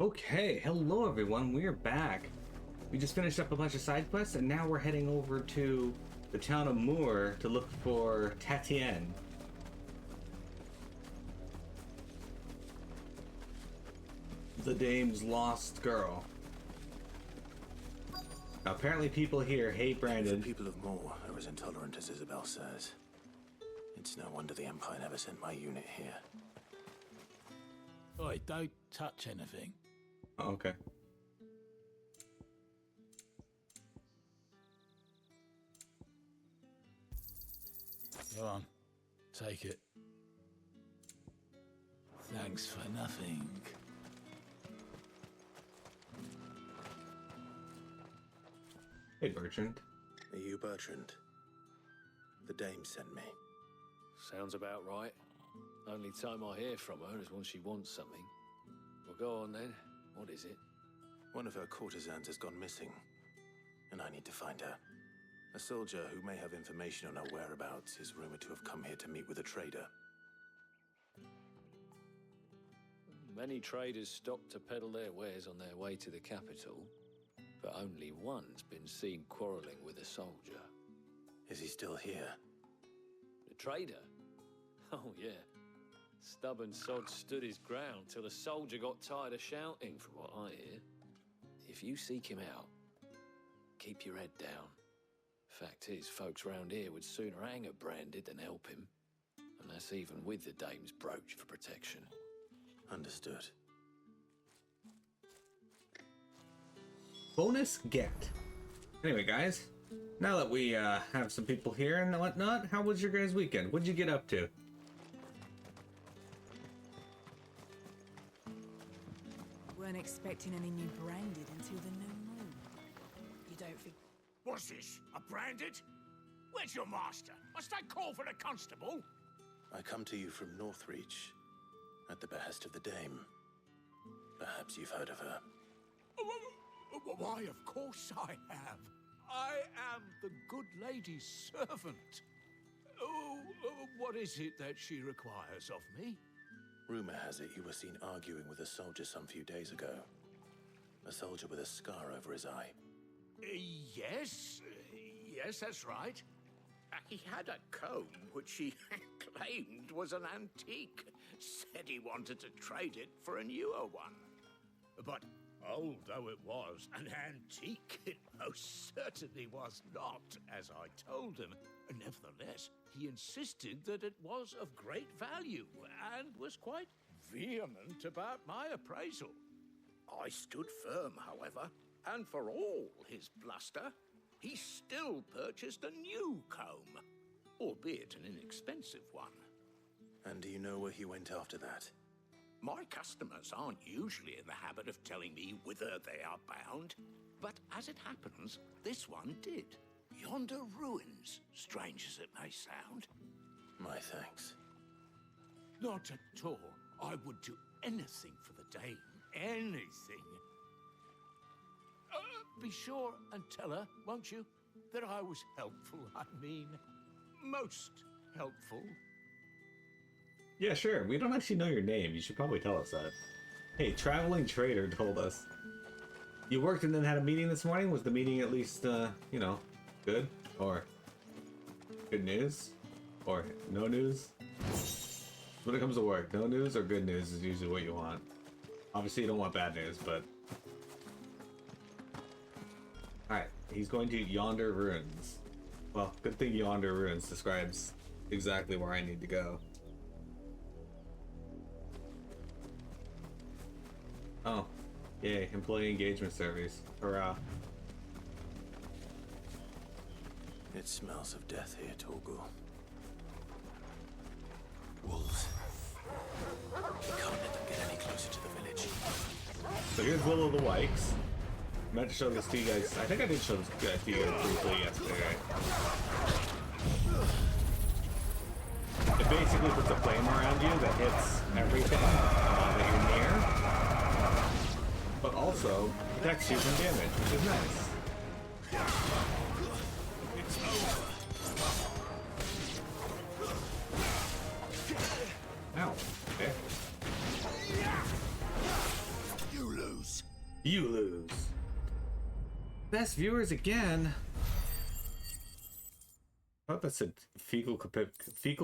Okay, hello everyone, we're back. We just finished up a bunch of side quests and now we're heading over to the town of Moor to look for Tatienne. The dame's lost girl. Now, apparently people here hate Brandon. The people of Moor are as intolerant as Isabel says. It's no wonder the Empire never sent my unit here. Oi, don't touch anything. Oh, okay. Go on, take it. Thanks for nothing. Hey, Bertrand. Are you Bertrand? The dame sent me. Sounds about right. Only time I hear from her is when she wants something. Well, go on then. What is it? One of her courtesans has gone missing, and I need to find her. A soldier who may have information on her whereabouts is rumored to have come here to meet with a trader. Many traders stop to peddle their wares on their way to the capital, but only one's been seen quarreling with a soldier. Is he still here? The trader? Oh, yeah. Stubborn sod stood his ground till the soldier got tired of shouting, from what I hear. If you seek him out, keep your head down. Fact is, folks round here would sooner hang a branded than help him. And that's even with the dame's brooch for protection. Understood. Bonus get. Anyway, guys, now that we have some people here and whatnot, how was your guys' weekend? What'd you get up to? Weren't expecting any new branded until the new moon. You don't think... What's this? A branded? Where's your master? Must I call for the constable? I come to you from Northreach, at the behest of the dame. Perhaps you've heard of her. Why, of course I have. I am the good lady's servant. What is it that she requires of me? Rumor has it you were seen arguing with a soldier some few days ago. A soldier with a scar over his eye. Yes, that's right. He had a comb which he claimed was an antique. Said he wanted to trade it for a newer one. But old though it was, an antique it most certainly was not, as I told him. Nevertheless, he insisted that it was of great value and was quite vehement about my appraisal. I stood firm, however, and for all his bluster, he still purchased a new comb, albeit an inexpensive one. And do you know where he went after that? My customers aren't usually in the habit of telling me whither they are bound, but as it happens, this one did. Yonder ruins, strange as it may sound. My thanks. Not at all. I would do anything for the dame. Anything. Be sure and tell her, won't you, that I was helpful. I mean, most helpful. Yeah, sure. We don't actually know your name. You should probably tell us that. Hey, Traveling Trader told us. You worked and then had a meeting this morning? Was the meeting at least, you know, good? Or good news? Or no news? When it comes to work, no news or good news is usually what you want. Obviously you don't want bad news, but... Alright, he's going to Yonder Ruins. Well, good thing Yonder Ruins describes exactly where I need to go. Oh, yay, employee engagement surveys. Hurrah. It smells of death here, Torgal. Wolves. We can't let them get any closer to the village. So here's Will of the Wikes. I meant to show this to you guys. I think I did show this to you guys briefly yesterday. It basically puts a flame around you that hits everything that you're near. But also protects you from damage, which is nice. It's over. Ow. Okay. You lose. You lose. Best viewers again. I thought that said fecal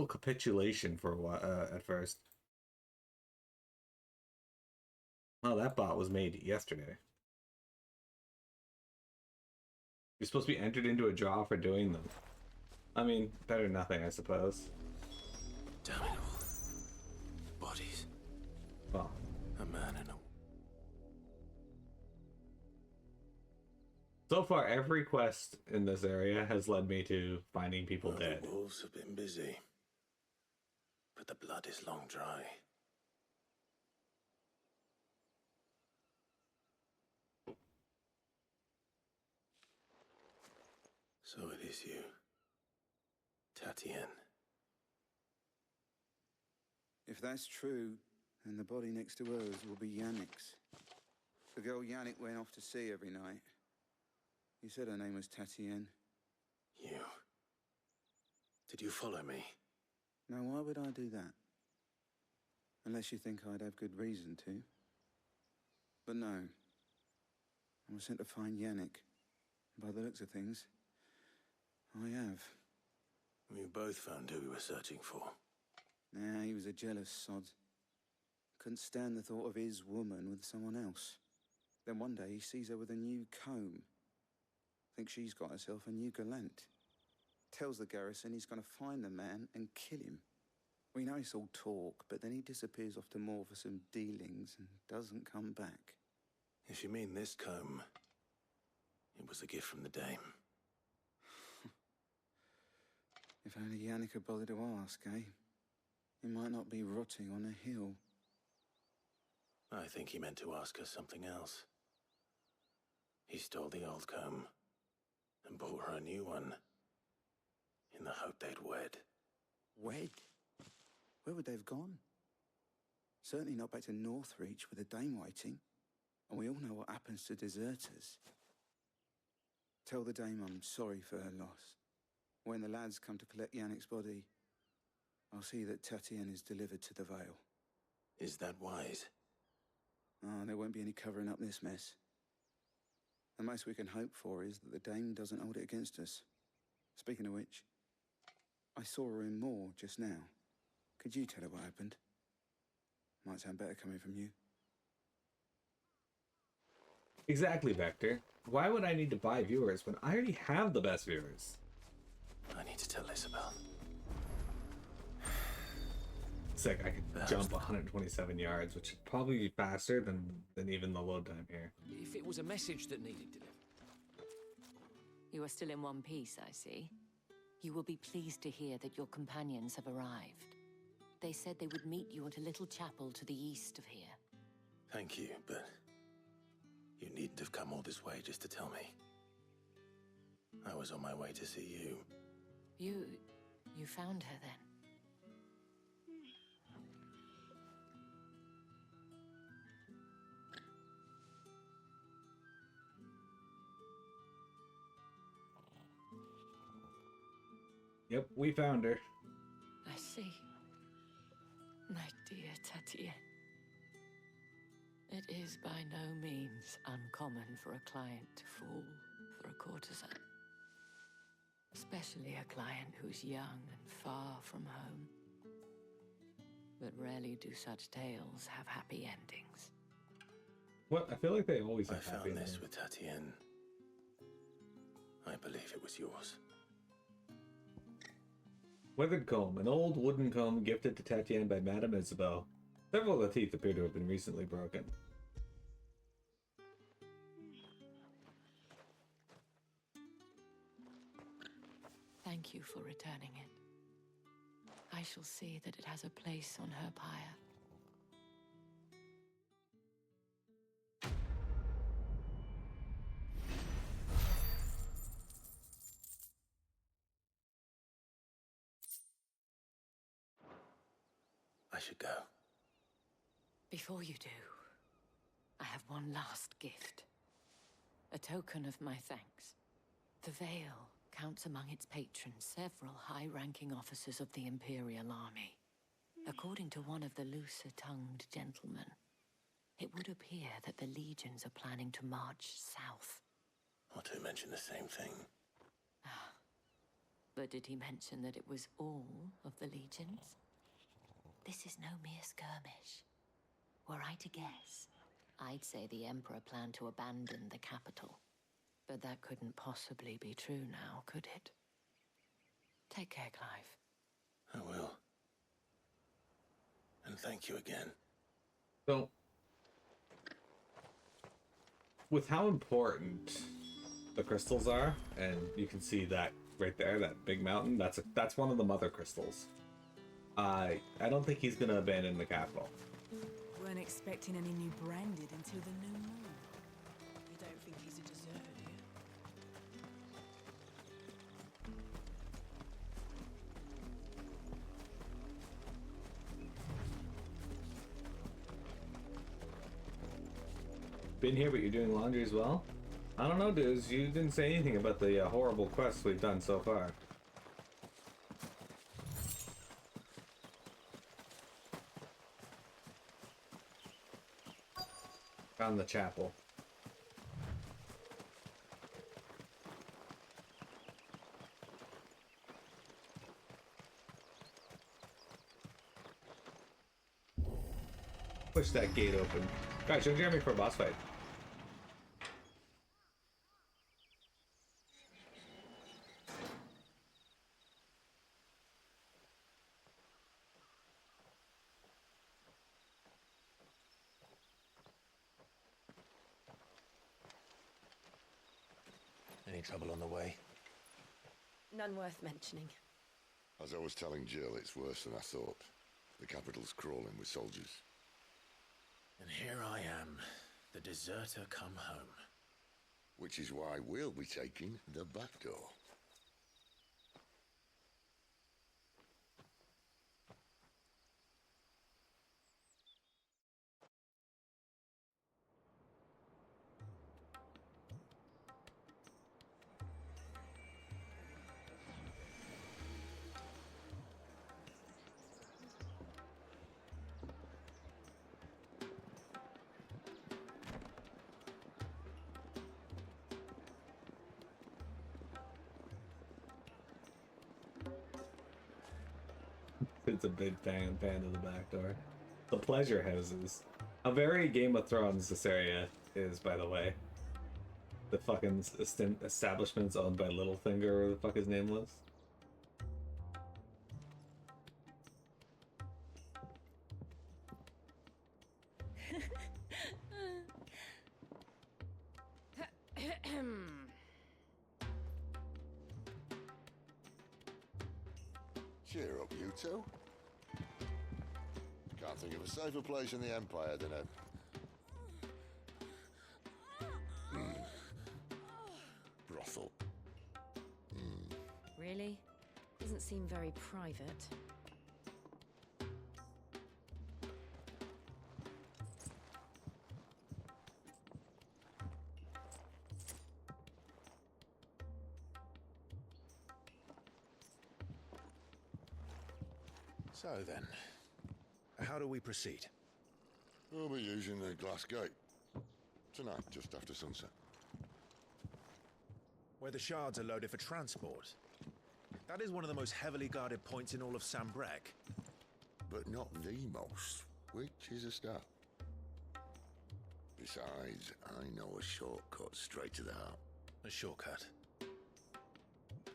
capitulation for a while at first. Oh, that bot was made yesterday. You're supposed to be entered into a draw for doing them. I mean, better than nothing, I suppose. Damn it all. Bodies. Well, A man and a... so far, every quest in this area has led me to finding people Well, dead. the wolves have been busy. But the blood is long dry. So it is you. Tatienne. If that's true, then the body next to hers will be Yannick's. The girl Yannick went off to sea every night. You said her name was Tatienne. You. Did you follow me? Now, why would I do that? Unless you think I'd have good reason to. But no. I was sent to find Yannick. By the looks of things, I have. We both found who we were searching for. Nah, he was a jealous sod. Couldn't stand the thought of his woman with someone else. Then one day he sees her with a new comb. Thinks she's got herself a new gallant. Tells the garrison he's gonna find the man and kill him. We know it's all talk, but then he disappears off to Moor for some dealings and doesn't come back. If you mean this comb, it was a gift from the dame. If only Yannick had bothered to ask, eh? He might not be rotting on a hill. I think he meant to ask her something else. He stole the old comb and bought her a new one in the hope they'd wed. Wed? Where would they have gone? Certainly not back to Northreach with a dame waiting. And we all know what happens to deserters. Tell the dame I'm sorry for her loss. When the lads come to collect Yannick's body, I'll see that Tatienne is delivered to the Vale. Is that wise? Ah, there won't be any covering up this mess. The most we can hope for is that the dame doesn't hold it against us. Speaking of which, I saw her in Moor just now. Could you tell her what happened? Might sound better coming from you. Exactly, Vector. Why would I need to buy viewers when I already have the best viewers? I need to tell Isabel. Sick, I could jump 127 yards, which should probably be faster than even the load time here. If it was a message that needed delivered. You are still in one piece, I see. You will be pleased to hear that your companions have arrived. They said they would meet you at a little chapel to the east of here. Thank you, but you needn't have come all this way just to tell me. I was on my way to see you. You found her then? Yep, we found her. I see. My dear Tatienne. It is by no means uncommon for a client to fall for a courtesan. Especially a client who's young and far from home. But rarely do such tales have happy endings. What? I feel like they always I have happy found this endings. with Tatienne. I believe it was yours. Weathered comb, an old wooden comb gifted to Tatienne by Madame Isabel. Several of the teeth appear to have been recently broken. Thank you for returning it. I shall see that it has a place on her pyre. I should go. Before you do, I have one last gift. A token of my thanks. The Vale counts among its patrons several high-ranking officers of the Imperial Army. According to one of the looser-tongued gentlemen, it would appear that the legions are planning to march south. Or to mention the same thing. But did he mention that it was all of the legions? This is no mere skirmish. Were I to guess, I'd say the Emperor planned to abandon the capital. But that couldn't possibly be true now, could it? Take care, Clive. I will. And thank you again. So, with how important the crystals are, and you can see that right there, that big mountain, that's one of the Mother Crystals. I don't think he's gonna abandon the capital. Weren't expecting any new branded until the new moon. You don't think he's a deserter, do you? Been here, but you're doing laundry as well? I don't know, dudes. You didn't say anything about the horrible quests we've done so far. Found the chapel. Push that gate open. Guys, show Jeremy for a boss fight. Any trouble on the way? None worth mentioning. As I was telling Jill, it's worse than I thought. The capital's crawling with soldiers. And here I am, the deserter come home. Which is why we'll be taking the back door. It's a big fan of the back door. The pleasure houses. How very Game of Thrones this area is, by the way. The fucking establishment's owned by Littlefinger, or whatever the fuck his name was. Cheer up, you two. Can't think of a safer place in the Empire than a... brothel. Really? Doesn't seem very private. So then, how do we proceed? We'll be using the glass gate. Tonight, just after sunset. Where the shards are loaded for transport. That is one of the most heavily guarded points in all of Sambrek. But not the most, which is a start. Besides, I know a shortcut straight to the heart. A shortcut.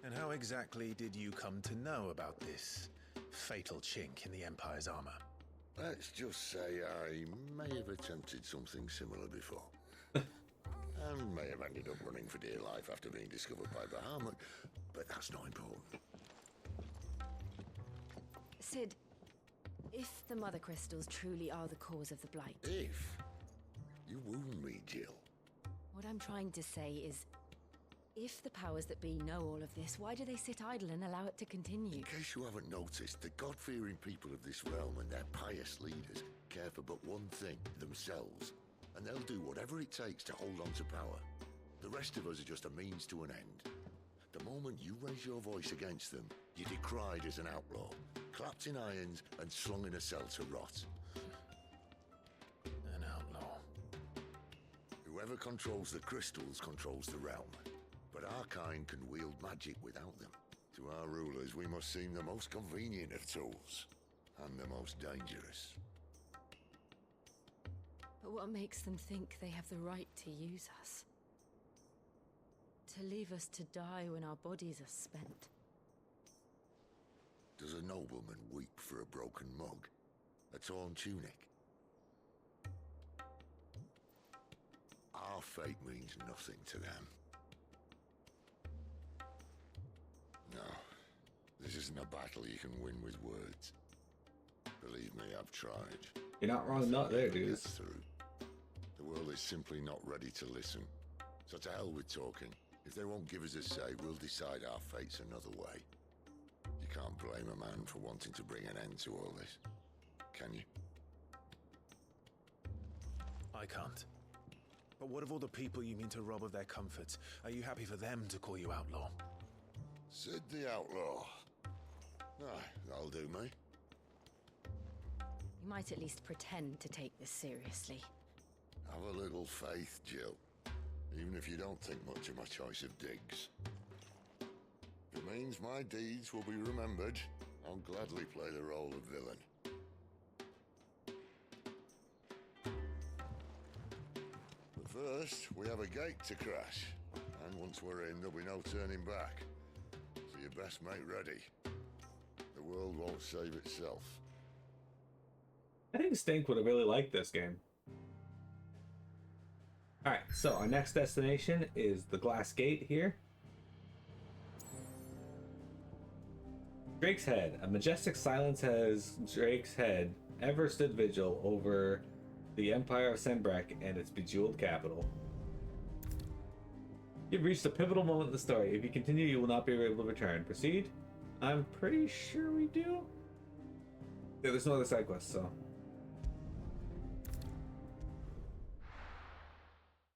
And how exactly did you come to know about this fatal chink in the Empire's armor? Let's just say I may have attempted something similar before. And may have ended up running for dear life after being discovered by Bahamut, but that's not important. Sid, if the Mothercrystals truly are the cause of the Blight... If you wound me, Jill. What I'm trying to say is, if the powers that be know all of this, why do they sit idle and allow it to continue? In case you haven't noticed, the God-fearing people of this realm and their pious leaders care for but one thing, themselves. And they'll do whatever it takes to hold on to power. The rest of us are just a means to an end. The moment you raise your voice against them, you're decried as an outlaw, clapped in irons and slung in a cell to rot. An outlaw. Whoever controls the crystals controls the realm. But our kind can wield magic without them. To our rulers, we must seem the most convenient of tools. And the most dangerous. But what makes them think they have the right to use us? To leave us to die when our bodies are spent? Does a nobleman weep for a broken mug? A torn tunic? Our fate means nothing to them. No, this isn't a battle you can win with words. Believe me, I've tried. You're not wrong, not there, dude. Get through. The world is simply not ready to listen. So to hell with talking. If they won't give us a say, we'll decide our fates another way. You can't blame a man for wanting to bring an end to all this, can you? I can't. But what of all the people you mean to rob of their comforts? Are you happy for them to call you outlaw? Sid the Outlaw. Aye, that'll do me. You might at least pretend to take this seriously. Have a little faith, Jill. Even if you don't think much of my choice of digs. If it means my deeds will be remembered, I'll gladly play the role of villain. But first, we have a gate to crash. And once we're in, there'll be no turning back. So you best make ready. The world won't save itself. I think Stink would have really liked this game. Alright, so our next destination is the Glass Gate here. Drake's Head. A majestic silence has Drake's Head ever stood vigil over the Empire of Sembrek and its bejeweled capital. You've reached a pivotal moment in the story. If you continue, you will not be able to return. Proceed? I'm pretty sure we do. Yeah, there's no other side quests, so.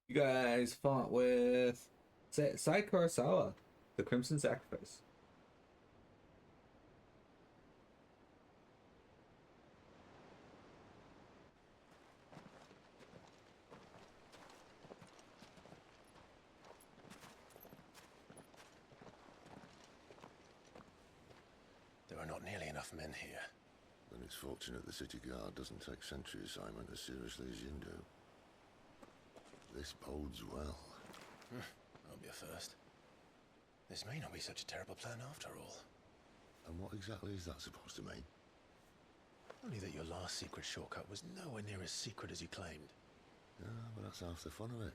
You guys fought with Sai Kurosawa, the Crimson Sacrifice. There are not nearly enough men here. Then it's fortunate the city guard doesn't take sentry assignment as seriously as you do. This bodes well. That'll be a first. This may not be such a terrible plan after all. And what exactly is that supposed to mean? Only that your last secret shortcut was nowhere near as secret as you claimed. Yeah, but that's half the fun of it.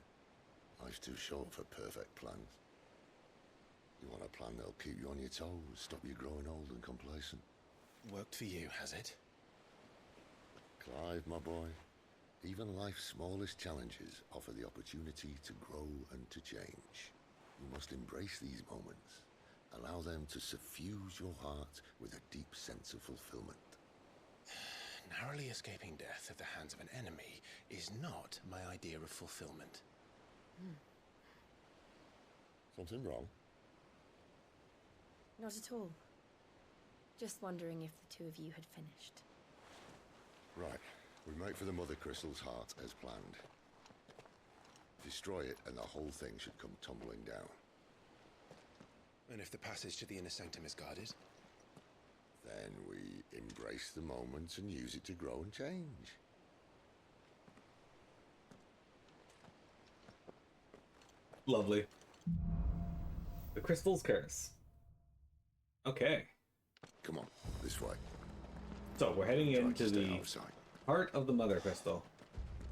Life's too short for perfect plans. You want a plan that'll keep you on your toes, stop you growing old and complacent. Worked for you, has it? Clive, my boy, even life's smallest challenges offer the opportunity to grow and to change. You must embrace these moments. Allow them to suffuse your heart with a deep sense of fulfillment. Narrowly escaping death at the hands of an enemy is not my idea of fulfillment. Something wrong? Not at all. Just wondering if the two of you had finished. Right. We make for the Mothercrystal's heart as planned. Destroy it and the whole thing should come tumbling down. And if the passage to the inner sanctum is guarded? Then we embrace the moment and use it to grow and change. Lovely. The Crystal's Curse. Okay. Come on, this way. So we're heading Try into to stay the outside. heart of the Mothercrystal.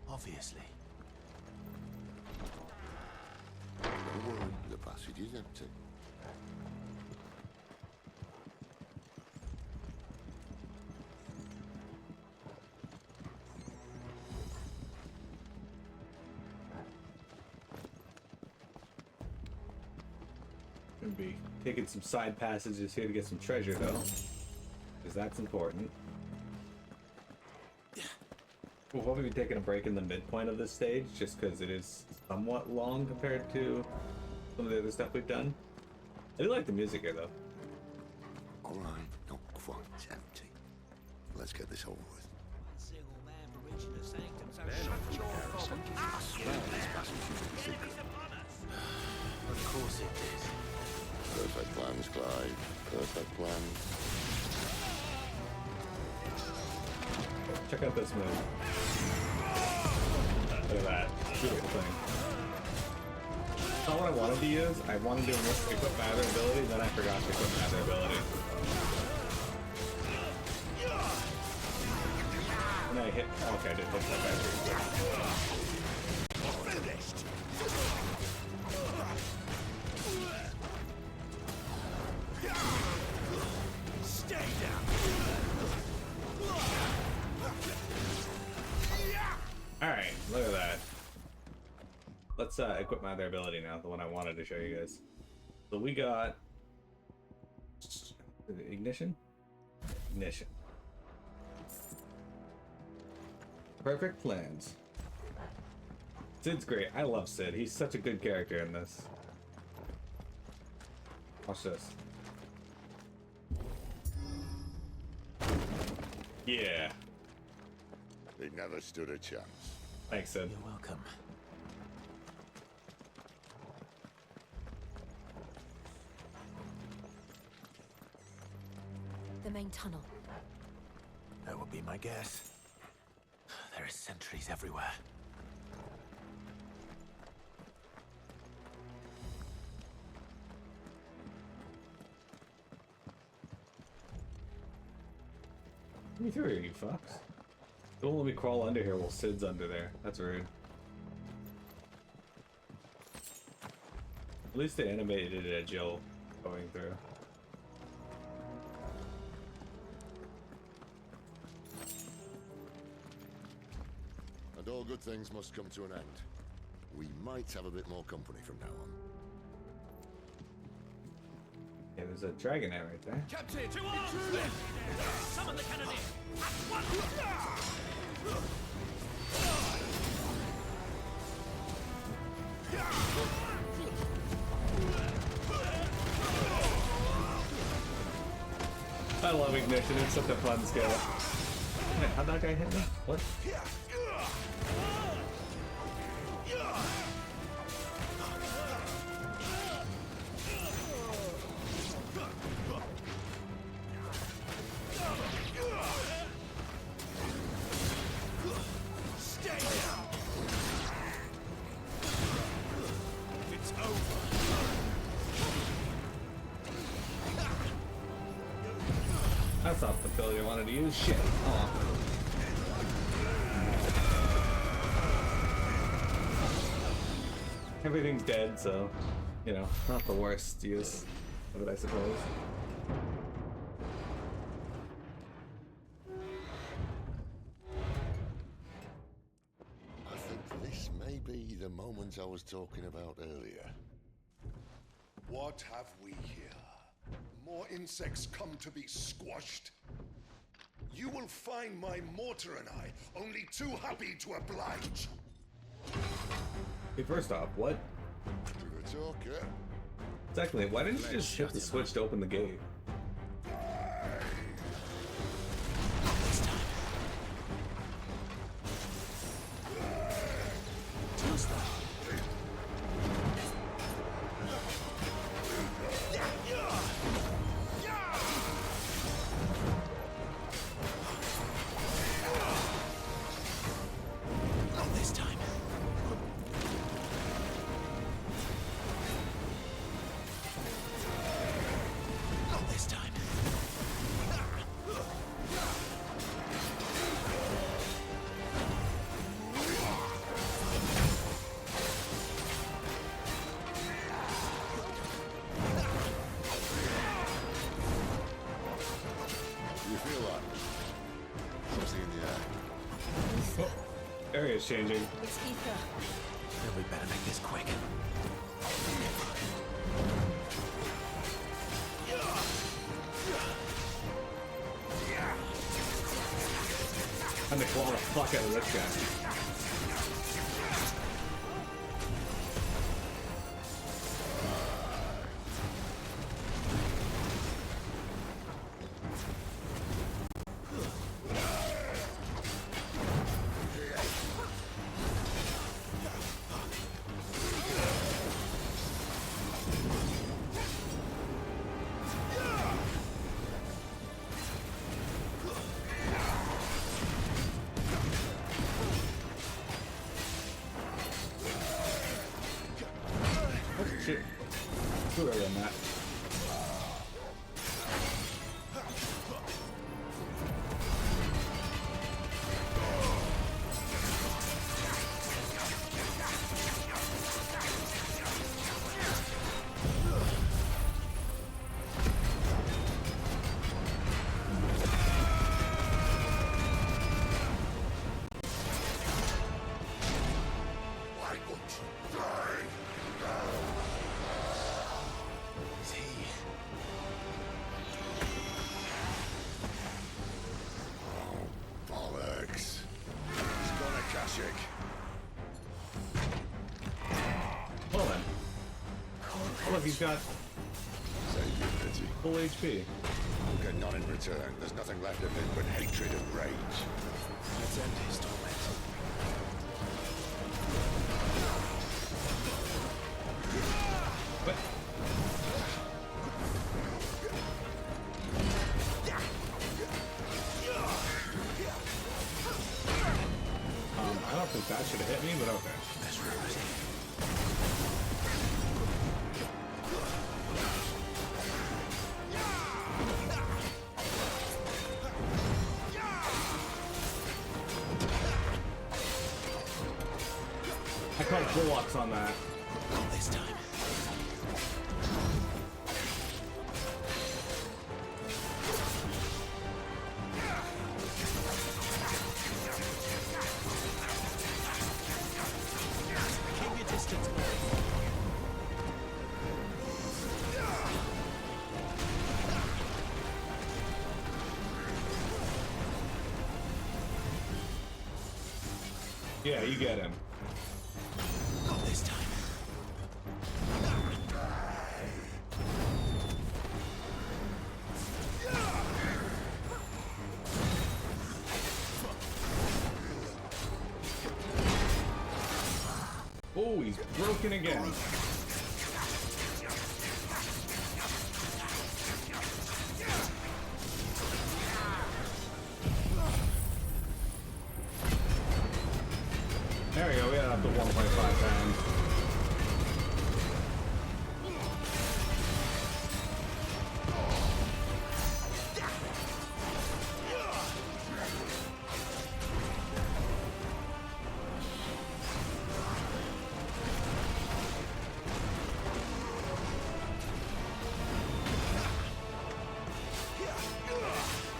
Obviously. Don't worry, the passage is empty. Gonna be taking some side passages here to get some treasure, though, because that's important. We'll probably be taking a break in the midpoint of this stage, just because it is somewhat long compared to some of the other stuff we've done. I do like the music here, though. All right, not quite empty. Let's get this over with. One single man for reaching the sanctum, so Men shut often your carry fucking something. ass, Well, this passage is 5 perfect plans. Check out this move. Look at that. Beautiful thing. That's not what I wanted to use. I wanted to equip my other ability, then I forgot to equip my other ability. And I hit. Oh, okay, I did hit that guy pretty quick. Finished! Stay down! Alright, look at that. Let's equip my other ability now, the one I wanted to show you guys. So we got ignition? Ignition. Perfect plans. Sid's great. I love Sid. He's such a good character in this. Watch this. Yeah. They never stood a chance. Thanks, Sid. You're welcome. The main tunnel. That would be my guess. There are sentries everywhere. Let me through here, you fucks. Don't let me crawl under here while Sid's under there. That's rude. At least they animated Jill going through. And all good things must come to an end. We might have a bit more company from now on. Yeah, there's a dragonette right there. Captain! To arms! Summon the cannoneer! At once! I love ignition. It's such a fun skill. Wait, how'd that guy hit me? What? Stay down! It's over! That's not the ability I wanted to use. Shit. Oh. Everything's dead, so, you know, not the worst use of it, I suppose. I think this may be the moment I was talking about earlier. What have we here? More insects come to be squashed? You will find my mortar and I only too happy to oblige. Hey, first off, what? To the talker. Secondly, why didn't you just hit the switch to open the gate? Not this time. Not this time. You feel that? Something in the air. Area's changing. It's ether. Then we better make this quick. I'm gonna claw the fuck out of this guy. shit. Too early on that. Well then. Oh, look, he's got full HP. We'll get none in return. There's nothing left of him but hatred and rage. Let's end his torment. What? I don't think that should have hit me, but okay. I caught bullocks on that. Not this time. Keep your distance, boy. Yeah, you get him. Not this time. Oh, he's broken again. There we go, we got up to 1.5 times.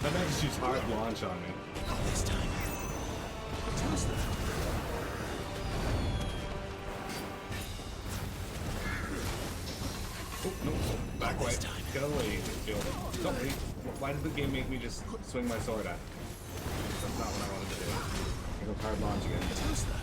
That man just used hard launch on me. Not this time. Who's that? Oh, no, back way. Get away, Jill. Don't wait. Why did the game make me just swing my sword at? That's not what I wanted to do. I go hard launch again. Who's that?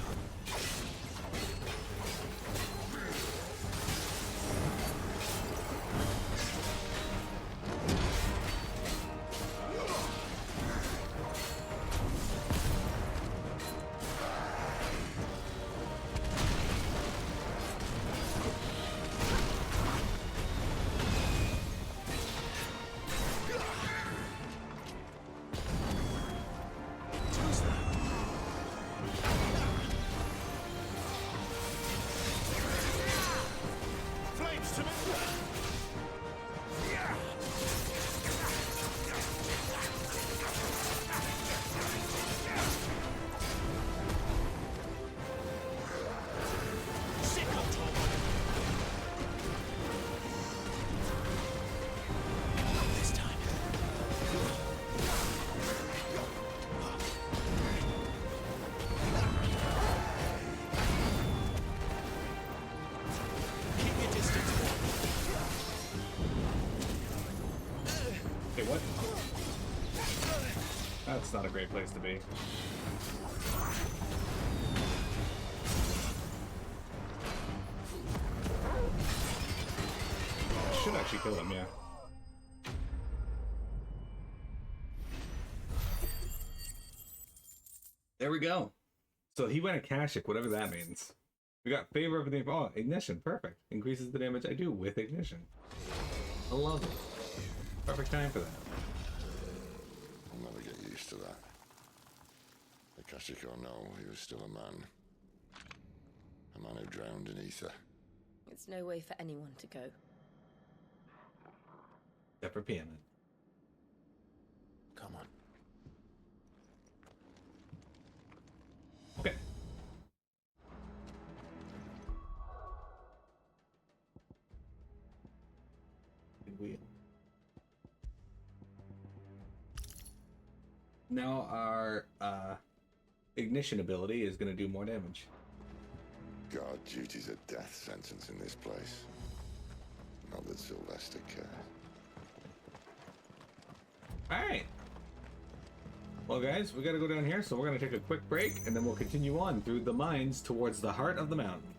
What? That's not a great place to be. I should actually kill him, yeah. There we go. So he went Akashic, whatever that means. We got favor of the... Oh, ignition. Perfect. Increases the damage I do with ignition. I love it. Perfect time for that. I'll never get used to that. Akashic or no, he was still a man. A man who drowned in ether. It's no way for anyone to go. Except for Piano. Come on. Okay. Now our ignition ability is going to do more damage. Guard duty's a death sentence in this place. Not that Sylvester cared. Alright. Well, guys, we got to go down here, so we're going to take a quick break, and then we'll continue on through the mines towards the heart of the mountain.